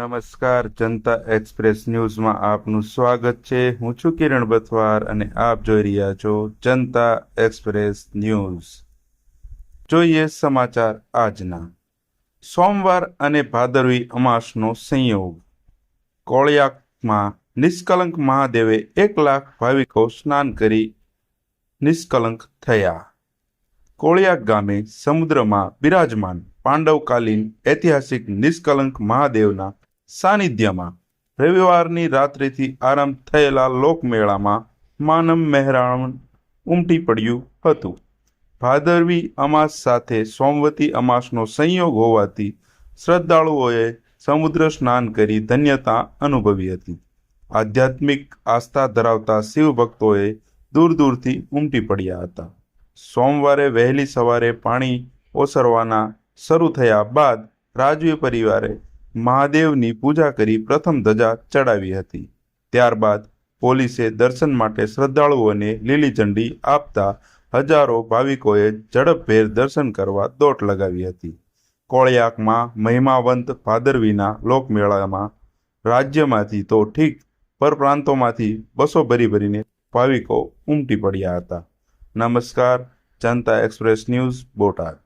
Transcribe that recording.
નમસ્કાર, જનતા એક્સપ્રેસ ન્યૂઝમાં આપનું સ્વાગત છે। હું છું કિરણ બથવાર અને આપ જોઈ રહ્યા છો જનતા એક્સપ્રેસ ન્યૂઝ। જોઈએ સમાચાર આજના। સોમવાર અને ભાદરવી અમાસનો સંયોગ। કોળિયાકમાં નિષ્કલંક મહાદેવે 1 લાખ ભાવિકો સ્નાન કરી નિષ્કલંક થયા। કોળિયાક ગામે સમુદ્રમાં બિરાજમાન પાંડવકાલીન ઐતિહાસિક નિષ્કલંક મહાદેવના સાનિધ્યમાં રવિવારની રાત્રિથી આરંભ થયેલા લોકમેળામાં માનવ મહેરામણ ઉમટી પડ્યું હતું। ભાદરવી અમાસ સાથે સોમવતી અમાસનો સંયોગ હોવાથી શ્રદ્ધાળુઓએ સમુદ્ર સ્નાન કરી ધન્યતા અનુભવી હતી। આધ્યાત્મિક આસ્થા ધરાવતા શિવભક્તોએ દૂર દૂરથી ઉમટી પડ્યા હતા। સોમવારે વહેલી સવારે પાણી ઓસરવાના શરૂ થયા બાદ રાજવી પરિવારે મહાદેવની પૂજા કરી પ્રથમ ધજા ચડાવી હતી। ત્યારબાદ પોલીસે દર્શન માટે શ્રદ્ધાળુઓને લીલી ઝંડી આપતા હજારો ભાવિકોએ ઝડપભેર દર્શન કરવા દોટ લગાવી હતી। કોળિયાકમાં મહિમાવંત ભાદરવીના લોકમેળામાં રાજ્યમાંથી તો ઠીક પરપ્રાંતોમાંથી બસો ભરીને ભાવિકો ઉમટી પડ્યા હતા। નમસ્કાર, જનતા એક્સપ્રેસ ન્યૂઝ બોટાદ।